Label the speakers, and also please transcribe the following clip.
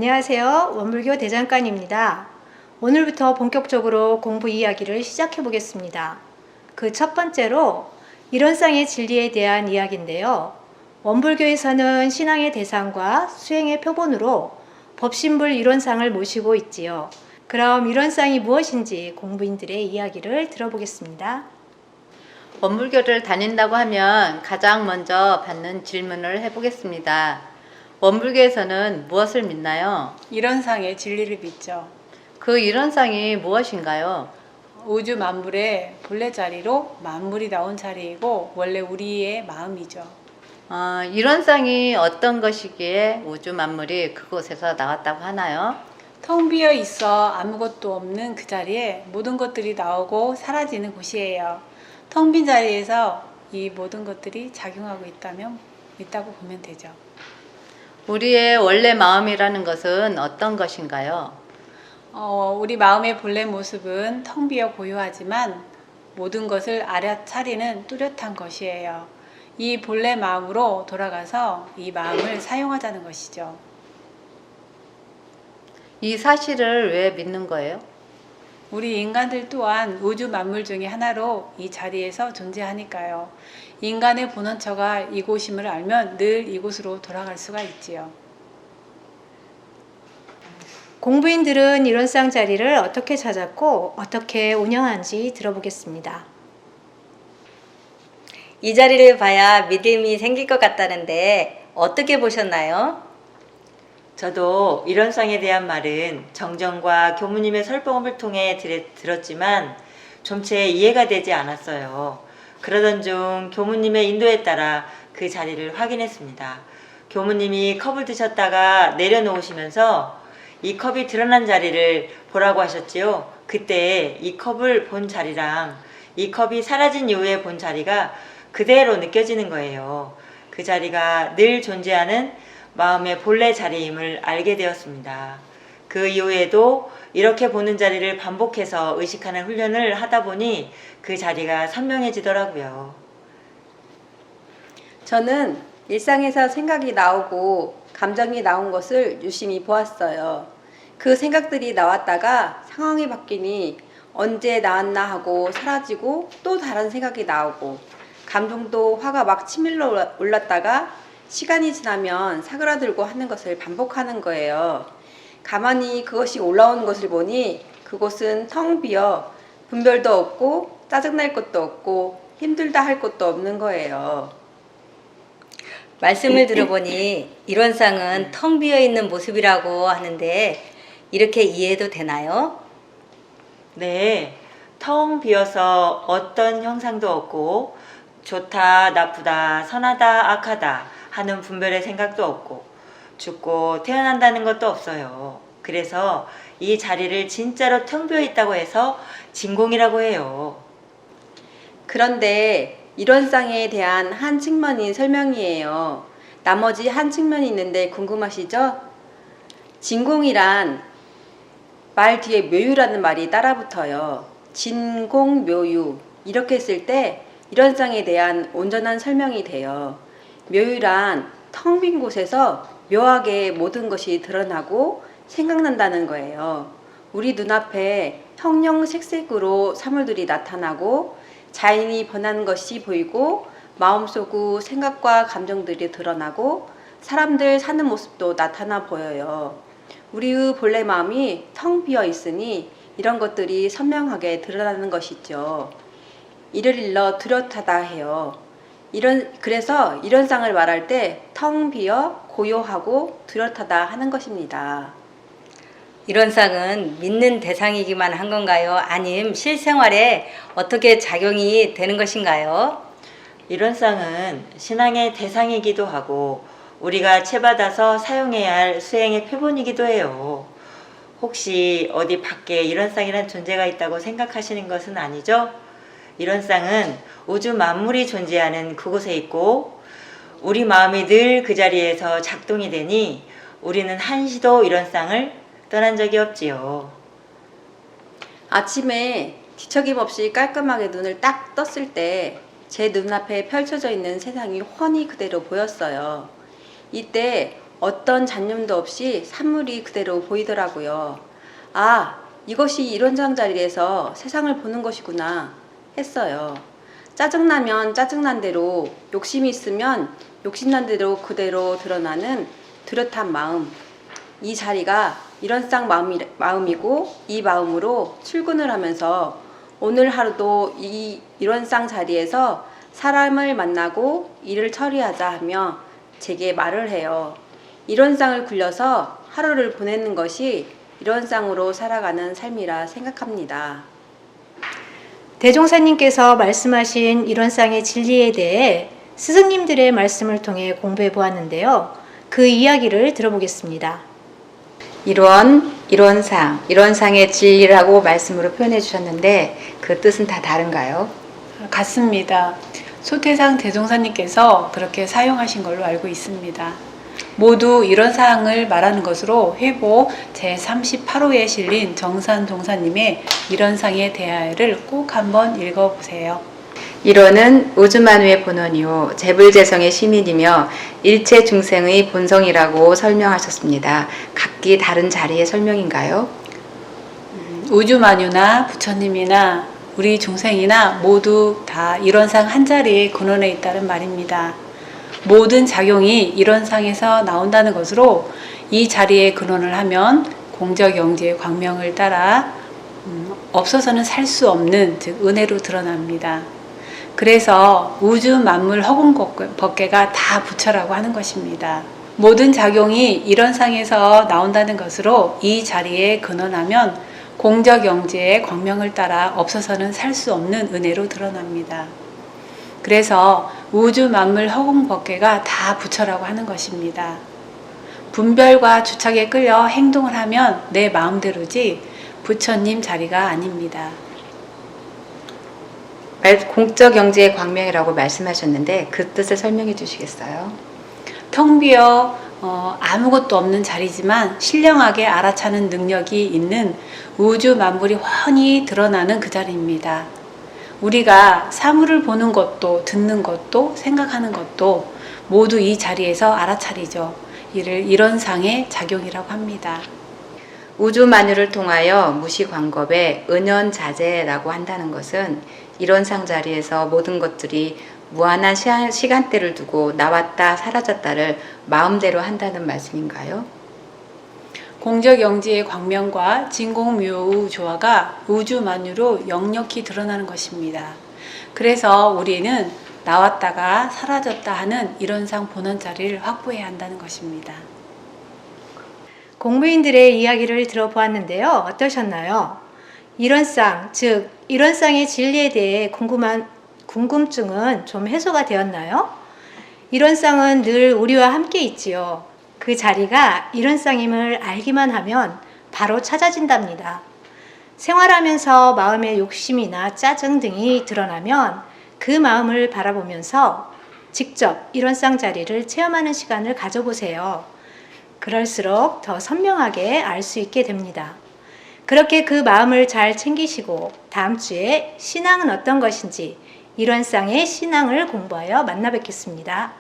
Speaker 1: 안녕하세요. 원불교 대장간입니다. 오늘부터 본격적으로 공부 이야기를 시작해 보겠습니다. 그 첫 번째로 이론상의 진리에 대한 이야기인데요. 원불교에서는 신앙의 대상과 수행의 표본으로 법신불 이론상을 모시고 있지요. 그럼 이론상이 무엇인지 공부인들의 이야기를 들어보겠습니다.
Speaker 2: 원불교를 다닌다고 하면 가장 먼저 받는 질문을 해보겠습니다. 원불교에서는 무엇을 믿나요?
Speaker 3: 이론상의 진리를 믿죠.
Speaker 2: 그 이론상이 무엇인가요?
Speaker 3: 우주 만물의 본래 자리로 만물이 나온 자리이고 원래 우리의 마음이죠.
Speaker 2: 이론상이 어떤 것이기에 우주 만물이 그곳에서 나왔다고 하나요?
Speaker 3: 텅 비어 있어 아무것도 없는 그 자리에 모든 것들이 나오고 사라지는 곳이에요. 텅 빈 자리에서 이 모든 것들이 작용하고 있다고 보면 되죠.
Speaker 2: 우리의 원래 마음이라는 것은 어떤 것인가요?
Speaker 3: 우리 마음의 본래 모습은 텅 비어 고요하지만 모든 것을 알아차리는 뚜렷한 것이에요. 이 본래 마음으로 돌아가서 이 마음을 사용하자는 것이죠.
Speaker 2: 이 사실을 왜 믿는 거예요?
Speaker 3: 우리 인간들 또한 우주 만물 중에 하나로 이 자리에서 존재하니까요. 인간의 본원처가 이곳임을 알면 늘 이곳으로 돌아갈 수가 있지요.
Speaker 1: 공부인들은 이론상 자리를 어떻게 찾았고 어떻게 운영하는지 들어보겠습니다.
Speaker 4: 이 자리를 봐야 믿음이 생길 것 같다는데 어떻게 보셨나요?
Speaker 5: 저도 이론상에 대한 말은 정정과 교무님의 설법을 통해 들었지만 좀채 이해가 되지 않았어요. 그러던 중 교무님의 인도에 따라 그 자리를 확인했습니다. 교무님이 컵을 드셨다가 내려놓으시면서 이 컵이 드러난 자리를 보라고 하셨지요. 그때 이 컵을 본 자리랑 이 컵이 사라진 이후에 본 자리가 그대로 느껴지는 거예요. 그 자리가 늘 존재하는 마음의 본래 자리임을 알게 되었습니다. 그 이후에도 이렇게 보는 자리를 반복해서 의식하는 훈련을 하다 보니 그 자리가 선명해지더라고요.
Speaker 4: 저는 일상에서 생각이 나오고 감정이 나온 것을 유심히 보았어요. 그 생각들이 나왔다가 상황이 바뀌니 언제 나왔나 하고 사라지고 또 다른 생각이 나오고 감정도 화가 막 치밀러 올랐다가 시간이 지나면 사그라들고 하는 것을 반복하는 거예요. 가만히 그것이 올라오는 것을 보니 그곳은 텅 비어 분별도 없고 짜증날 것도 없고 힘들다 할 것도 없는 거예요. 말씀을 들어보니 이론상은 텅 비어 있는 모습이라고 하는데 이렇게 이해해도 되나요?
Speaker 5: 네, 텅 비어서 어떤 형상도 없고 좋다, 나쁘다, 선하다, 악하다 하는 분별의 생각도 없고 죽고 태어난다는 것도 없어요. 그래서 이 자리를 진짜로 텅 비어 있다고 해서 진공이라고 해요.
Speaker 4: 그런데 이론상에 대한 한 측면이 설명이에요. 나머지 한 측면이 있는데 궁금하시죠? 진공이란 말 뒤에 묘유라는 말이 따라붙어요. 진공묘유 이렇게 했을 때 이론상에 대한 온전한 설명이 돼요. 묘유란 텅 빈 곳에서 묘하게 모든 것이 드러나고 생각난다는 거예요. 우리 눈앞에 형형색색으로 사물들이 나타나고 자연이 번한 것이 보이고 마음속의 생각과 감정들이 드러나고 사람들 사는 모습도 나타나 보여요. 우리의 본래 마음이 텅 비어 있으니 이런 것들이 선명하게 드러나는 것이죠. 이를 일러 뚜렷하다 해요. 그래서 이론상을 말할 때 텅 비어 고요하고 뚜렷하다 하는 것입니다. 이론상은 믿는 대상이기만 한 건가요? 아님 실생활에 어떻게 작용이 되는 것인가요?
Speaker 5: 이론상은 신앙의 대상이기도 하고 우리가 채받아서 사용해야 할 수행의 표본이기도 해요. 혹시 어디 밖에 이론상이란 존재가 있다고 생각하시는 것은 아니죠? 이론상은 우주 만물이 존재하는 그곳에 있고 우리 마음이 늘 그 자리에서 작동이 되니 우리는 한시도 이론상을 떠난 적이 없지요.
Speaker 4: 아침에 뒤척임 없이 깔끔하게 눈을 딱 떴을 때 제 눈앞에 펼쳐져 있는 세상이 훤히 그대로 보였어요. 이때 어떤 잡념도 없이 산물이 그대로 보이더라고요. 아, 이것이 이론상 자리에서 세상을 보는 것이구나 했어요. 짜증나면 짜증난 대로, 욕심이 있으면 욕심난 대로 그대로 드러나는 뚜렷한 마음. 이 자리가 이런상 마음이고 이 마음으로 출근을 하면서 오늘 하루도 이 이런상 자리에서 사람을 만나고 일을 처리하자 하며 제게 말을 해요. 이런상을 굴려서 하루를 보내는 것이 이런상으로 살아가는 삶이라 생각합니다.
Speaker 1: 대종사님께서 말씀하신 이론상의 진리에 대해 스승님들의 말씀을 통해 공부해 보았는데요. 그 이야기를 들어보겠습니다.
Speaker 6: 이론상의 진리라고 말씀으로 표현해 주셨는데 그 뜻은 다 다른가요?
Speaker 3: 같습니다. 소태상 대종사님께서 그렇게 사용하신 걸로 알고 있습니다. 모두 이런 사항을 말하는 것으로 회보 제38호에 실린 정산 동사님의 이런상에 대하여를 꼭 한번 읽어보세요.
Speaker 6: 이론은 우주만유의 본원이요 재불재성의 시민이며 일체 중생의 본성이라고 설명하셨습니다. 각기 다른 자리의 설명인가요?
Speaker 3: 우주만유나 부처님이나 우리 중생이나 모두 다 이런상 한 자리에 근원해 있다는 말입니다. 모든 작용이 이런상에서 나온다는 것으로 이 자리에 근원을 하면 공적영지의 광명을 따라 없어서는 살 수 없는 즉 은혜로 드러납니다. 그래서 우주 만물 허공법계가 다 부처라고 하는 것입니다. 모든 작용이 이런상에서 나온다는 것으로 이 자리에 근원하면 공적영지의 광명을 따라 없어서는 살 수 없는 은혜로 드러납니다. 그래서 우주 만물 허공법계가 다 부처라고 하는 것입니다. 분별과 주착에 끌려 행동을 하면 내 마음대로지 부처님 자리가 아닙니다.
Speaker 6: 공적 영지의 광명이라고 말씀하셨는데 그 뜻을 설명해 주시겠어요?
Speaker 3: 텅 비어 아무것도 없는 자리지만 신령하게 알아차는 능력이 있는 우주 만물이 훤히 드러나는 그 자리입니다. 우리가 사물을 보는 것도 듣는 것도 생각하는 것도 모두 이 자리에서 알아차리죠. 이를 이런상의 작용이라고 합니다.
Speaker 6: 우주만유를 통하여 무시광겁에 은연자재라고 한다는 것은 이론상 자리에서 모든 것들이 무한한 시간대를 두고 나왔다 사라졌다를 마음대로 한다는 말씀인가요?
Speaker 3: 공적영지의 광명과 진공묘의 조화가 우주만유로 역력히 드러나는 것입니다. 그래서 우리는 나왔다가 사라졌다 하는 이론상 본원 자리를 확보해야 한다는 것입니다.
Speaker 1: 공부인들의 이야기를 들어보았는데요. 어떠셨나요? 이론상, 즉 이론상의 진리에 대해 궁금증은 좀 해소가 되었나요? 이론상은 늘 우리와 함께 있지요. 그 자리가 이론상임을 알기만 하면 바로 찾아진답니다. 생활하면서 마음의 욕심이나 짜증 등이 드러나면 그 마음을 바라보면서 직접 이론상 자리를 체험하는 시간을 가져보세요. 그럴수록 더 선명하게 알 수 있게 됩니다. 그렇게 그 마음을 잘 챙기시고 다음 주에 신앙은 어떤 것인지 이론상의 신앙을 공부하여 만나 뵙겠습니다.